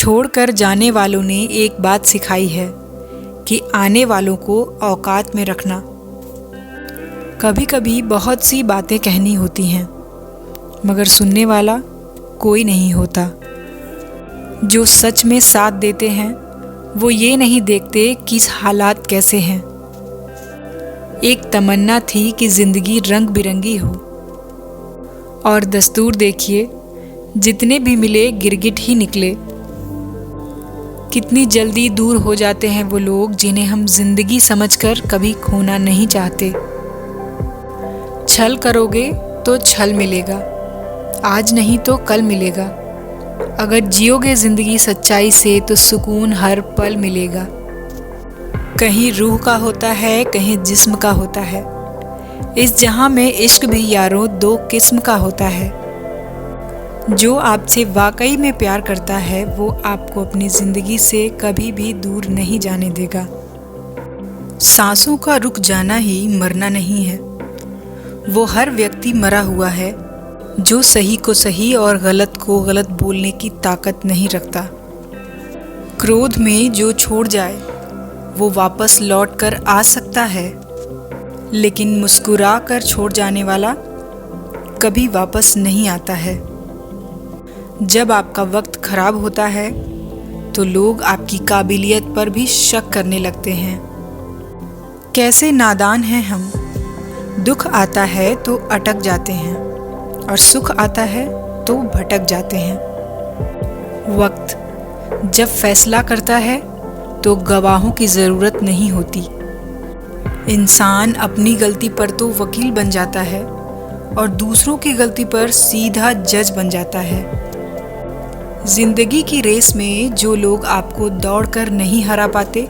छोड़कर जाने वालों ने एक बात सिखाई है कि आने वालों को औकात में रखना। कभी कभी बहुत सी बातें कहनी होती हैं, मगर सुनने वाला कोई नहीं होता। जो सच में साथ देते हैं वो ये नहीं देखते कि हालात कैसे हैं। एक तमन्ना थी कि ज़िंदगी रंग बिरंगी हो, और दस्तूर देखिए, जितने भी मिले गिरगिट ही निकले। कितनी जल्दी दूर हो जाते हैं वो लोग जिन्हें हम जिंदगी समझकर कभी खोना नहीं चाहते। छल करोगे तो छल मिलेगा, आज नहीं तो कल मिलेगा। अगर जियोगे जिंदगी सच्चाई से तो सुकून हर पल मिलेगा। कहीं रूह का होता है, कहीं जिस्म का होता है। इस जहां में इश्क भी यारों दो किस्म का होता है। जो आपसे वाकई में प्यार करता है वो आपको अपनी ज़िंदगी से कभी भी दूर नहीं जाने देगा। सांसों का रुक जाना ही मरना नहीं है। वो हर व्यक्ति मरा हुआ है जो सही को सही और गलत को गलत बोलने की ताकत नहीं रखता। क्रोध में जो छोड़ जाए वो वापस लौट कर आ सकता है, लेकिन मुस्कुरा कर छोड़ जाने वाला कभी वापस नहीं आता है। जब आपका वक्त खराब होता है तो लोग आपकी काबिलियत पर भी शक करने लगते हैं। कैसे नादान हैं हम। दुख आता है तो अटक जाते हैं और सुख आता है तो भटक जाते हैं। वक्त जब फैसला करता है तो गवाहों की ज़रूरत नहीं होती। इंसान अपनी गलती पर तो वकील बन जाता है और दूसरों की गलती पर सीधा जज बन जाता है। जिंदगी की रेस में जो लोग आपको दौड़कर नहीं हरा पाते,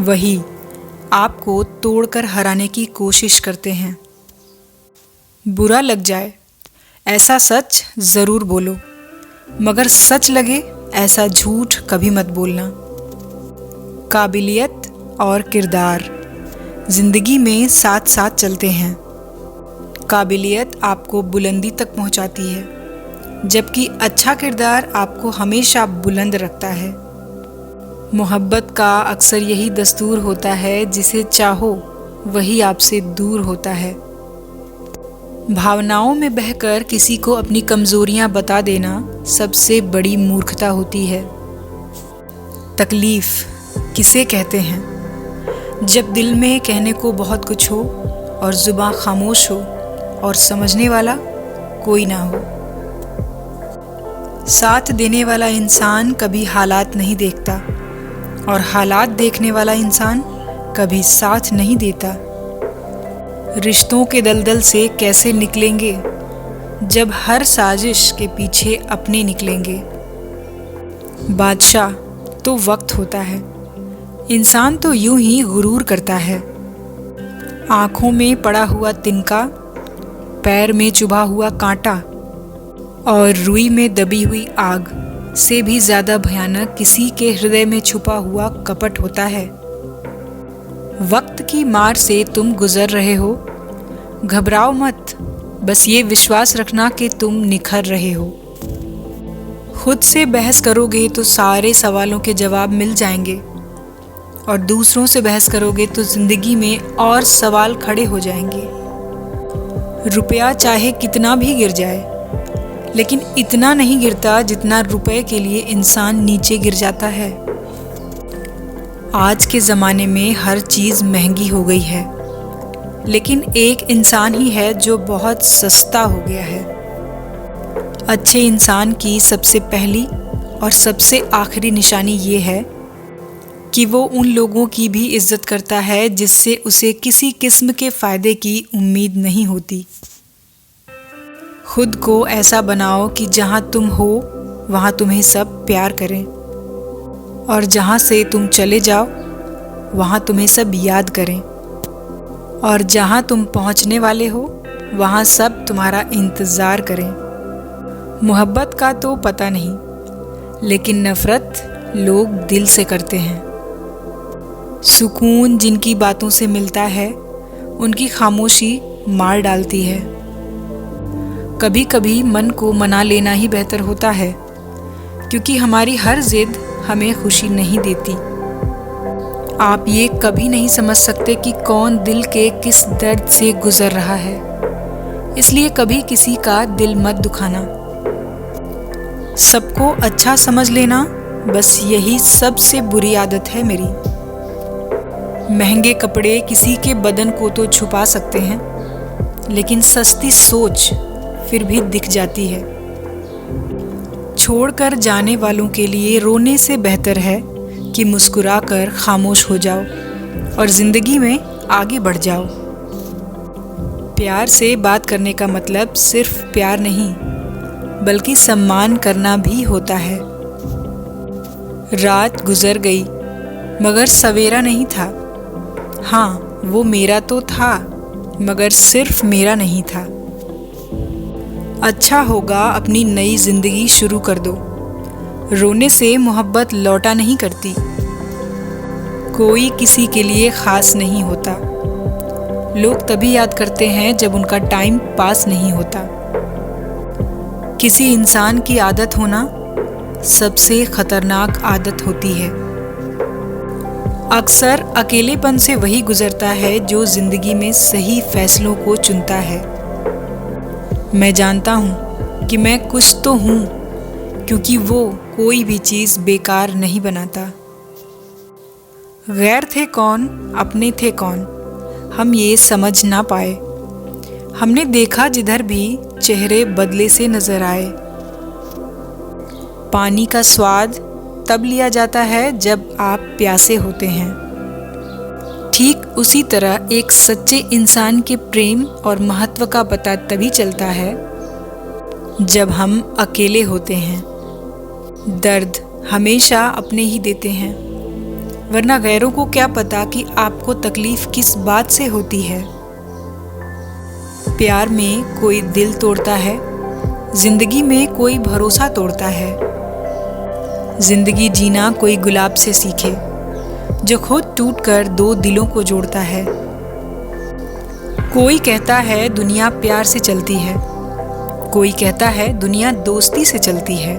वही आपको तोड़कर हराने की कोशिश करते हैं। बुरा लग जाए ऐसा सच ज़रूर बोलो, मगर सच लगे ऐसा झूठ कभी मत बोलना। काबिलियत और किरदार ज़िंदगी में साथ साथ चलते हैं। काबिलियत आपको बुलंदी तक पहुंचाती है, जबकि अच्छा किरदार आपको हमेशा बुलंद रखता है। मोहब्बत का अक्सर यही दस्तूर होता है, जिसे चाहो वही आपसे दूर होता है। भावनाओं में बहकर किसी को अपनी कमज़ोरियां बता देना सबसे बड़ी मूर्खता होती है। तकलीफ़ किसे कहते हैं? जब दिल में कहने को बहुत कुछ हो और ज़ुबान खामोश हो और समझने वाला कोई ना हो। साथ देने वाला इंसान कभी हालात नहीं देखता और हालात देखने वाला इंसान कभी साथ नहीं देता। रिश्तों के दलदल से कैसे निकलेंगे जब हर साजिश के पीछे अपने निकलेंगे। बादशाह तो वक्त होता है, इंसान तो यूं ही गुरूर करता है। आँखों में पड़ा हुआ तिनका, पैर में चुभा हुआ कांटा और रुई में दबी हुई आग से भी ज़्यादा भयानक किसी के हृदय में छुपा हुआ कपट होता है। वक्त की मार से तुम गुजर रहे हो, घबराओ मत, बस ये विश्वास रखना कि तुम निखर रहे हो। खुद से बहस करोगे तो सारे सवालों के जवाब मिल जाएंगे, और दूसरों से बहस करोगे तो ज़िंदगी में और सवाल खड़े हो जाएंगे। रुपया चाहे कितना भी गिर जाए, लेकिन इतना नहीं गिरता जितना रुपए के लिए इंसान नीचे गिर जाता है। आज के ज़माने में हर चीज़ महंगी हो गई है, लेकिन एक इंसान ही है जो बहुत सस्ता हो गया है। अच्छे इंसान की सबसे पहली और सबसे आखिरी निशानी ये है कि वो उन लोगों की भी इज्जत करता है जिससे उसे किसी किस्म के फ़ायदे की उम्मीद नहीं होती। खुद को ऐसा बनाओ कि जहाँ तुम हो वहाँ तुम्हें सब प्यार करें, और जहाँ से तुम चले जाओ वहाँ तुम्हें सब याद करें, और जहाँ तुम पहुँचने वाले हो वहाँ सब तुम्हारा इंतज़ार करें। मोहब्बत का तो पता नहीं, लेकिन नफ़रत लोग दिल से करते हैं। सुकून जिनकी बातों से मिलता है उनकी खामोशी मार डालती है। कभी कभी मन को मना लेना ही बेहतर होता है, क्योंकि हमारी हर जिद हमें खुशी नहीं देती। आप ये कभी नहीं समझ सकते कि कौन दिल के किस दर्द से गुजर रहा है, इसलिए कभी किसी का दिल मत दुखाना। सबको अच्छा समझ लेना, बस यही सबसे बुरी आदत है मेरी। महंगे कपड़े किसी के बदन को तो छुपा सकते हैं, लेकिन सस्ती सोच फिर भी दिख जाती है। छोड़कर जाने वालों के लिए रोने से बेहतर है कि मुस्कुराकर खामोश हो जाओ और ज़िंदगी में आगे बढ़ जाओ। प्यार से बात करने का मतलब सिर्फ प्यार नहीं, बल्कि सम्मान करना भी होता है। रात गुजर गई मगर सवेरा नहीं था। हाँ, वो मेरा तो था, मगर सिर्फ मेरा नहीं था। अच्छा होगा अपनी नई ज़िंदगी शुरू कर दो। रोने से मोहब्बत लौटा नहीं करती। कोई किसी के लिए ख़ास नहीं होता। लोग तभी याद करते हैं जब उनका टाइम पास नहीं होता। किसी इंसान की आदत होना सबसे ख़तरनाक आदत होती है। अक्सर अकेलेपन से वही गुजरता है जो ज़िंदगी में सही फैसलों को चुनता है। मैं जानता हूँ कि मैं कुछ तो हूँ, क्योंकि वो कोई भी चीज़ बेकार नहीं बनाता। गैर थे कौन, अपने थे कौन, हम ये समझ ना पाए। हमने देखा जिधर भी चेहरे बदले से नजर आए। पानी का स्वाद तब लिया जाता है जब आप प्यासे होते हैं। ठीक उसी तरह एक सच्चे इंसान के प्रेम और महत्व का पता तभी चलता है जब हम अकेले होते हैं। दर्द हमेशा अपने ही देते हैं, वरना गैरों को क्या पता कि आपको तकलीफ किस बात से होती है। प्यार में कोई दिल तोड़ता है, जिंदगी में कोई भरोसा तोड़ता है। जिंदगी जीना कोई गुलाब से सीखे, जो खुद टूटकर दो दिलों को जोड़ता है। कोई कहता है दुनिया प्यार से चलती है, कोई कहता है दुनिया दोस्ती से चलती है।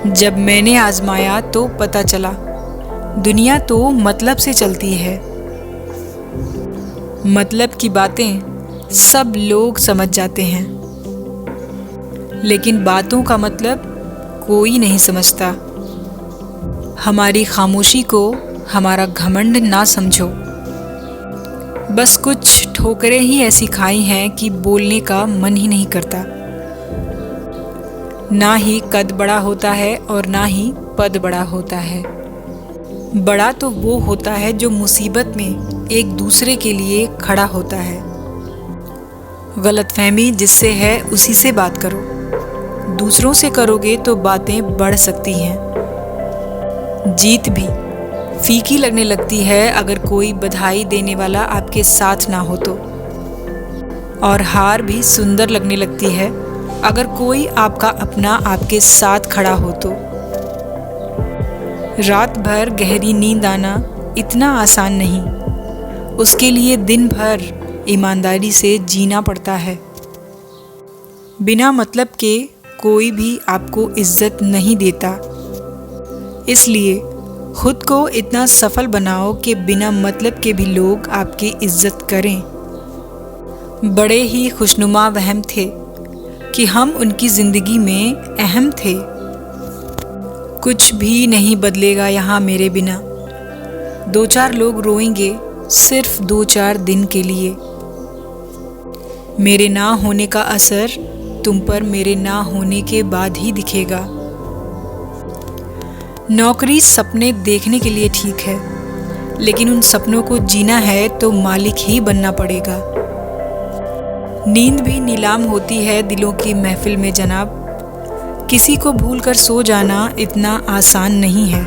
जब मैंने आजमाया तो पता चला दुनिया तो मतलब से चलती है। मतलब की बातें सब लोग समझ जाते हैं, लेकिन बातों का मतलब कोई नहीं समझता। हमारी खामोशी को हमारा घमंड ना समझो। बस कुछ ठोकरें ही ऐसी खाई हैं कि बोलने का मन ही नहीं करता। ना ही कद बड़ा होता है और ना ही पद बड़ा होता है। बड़ा तो वो होता है जो मुसीबत में एक दूसरे के लिए खड़ा होता है। गलतफहमी जिससे है उसी से बात करो। दूसरों से करोगे तो बातें बढ़ सकती हैं। जीत भी फीकी लगने लगती है अगर कोई बधाई देने वाला आपके साथ ना हो तो, और हार भी सुंदर लगने लगती है अगर कोई आपका अपना आपके साथ खड़ा हो तो। रात भर गहरी नींद आना इतना आसान नहीं, उसके लिए दिन भर ईमानदारी से जीना पड़ता है। बिना मतलब के कोई भी आपको इज्जत नहीं देता, इसलिए खुद को इतना सफल बनाओ कि बिना मतलब के भी लोग आपकी इज्जत करें। बड़े ही खुशनुमा वहम थे कि हम उनकी ज़िंदगी में अहम थे। कुछ भी नहीं बदलेगा यहाँ मेरे बिना। दो चार लोग रोएंगे सिर्फ 2-4 दिन के लिए। मेरे ना होने का असर तुम पर मेरे ना होने के बाद ही दिखेगा। नौकरी सपने देखने के लिए ठीक है, लेकिन उन सपनों को जीना है तो मालिक ही बनना पड़ेगा। नींद भी नीलाम होती है दिलों की महफिल में जनाब। किसी को भूलकर सो जाना इतना आसान नहीं है।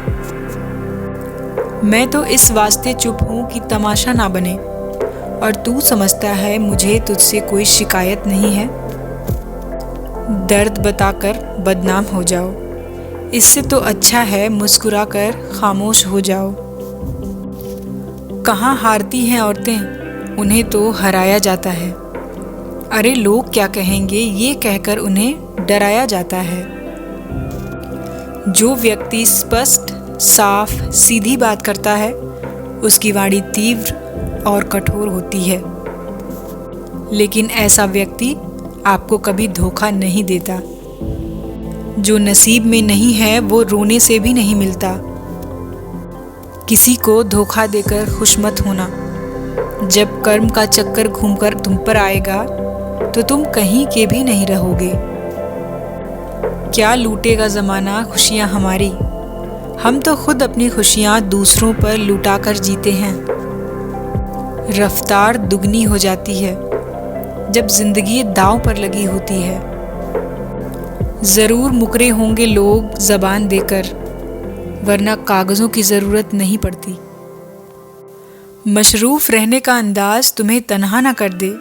मैं तो इस वास्ते चुप हूँ कि तमाशा ना बने, और तू समझता है मुझे तुझसे कोई शिकायत नहीं है। दर्द बताकर बदनाम हो जाओ, इससे तो अच्छा है मुस्कुराकर खामोश हो जाओ। कहाँ हारती हैं औरतें, उन्हें तो हराया जाता है। अरे लोग क्या कहेंगे ये कहकर उन्हें डराया जाता है। जो व्यक्ति स्पष्ट, साफ, सीधी बात करता है, उसकी वाणी तीव्र और कठोर होती है। लेकिन ऐसा व्यक्ति आपको कभी धोखा नहीं देता। जो नसीब में नहीं है वो रोने से भी नहीं मिलता। किसी को धोखा देकर खुश मत होना। जब कर्म का चक्कर घूमकर तुम पर आएगा तो तुम कहीं के भी नहीं रहोगे। क्या लूटेगा ज़माना खुशियाँ हमारी, हम तो खुद अपनी खुशियाँ दूसरों पर लुटा कर जीते हैं। रफ्तार दुगनी हो जाती है जब जिंदगी दांव पर लगी होती है। ज़रूर मुकरे होंगे लोग ज़बान देकर, वरना कागज़ों की ज़रूरत नहीं पड़ती। मशरूफ़ रहने का अंदाज़ तुम्हें तन्हा ना कर दे।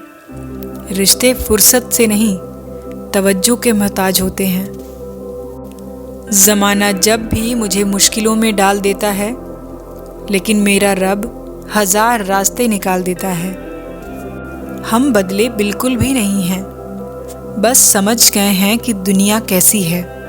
रिश्ते फुर्सत से नहीं, तवज्जो के मोहताज होते हैं। ज़माना जब भी मुझे मुश्किलों में डाल देता है, लेकिन मेरा रब 1000 रास्ते निकाल देता है। हम बदले बिल्कुल भी नहीं हैं, बस समझ गए हैं कि दुनिया कैसी है।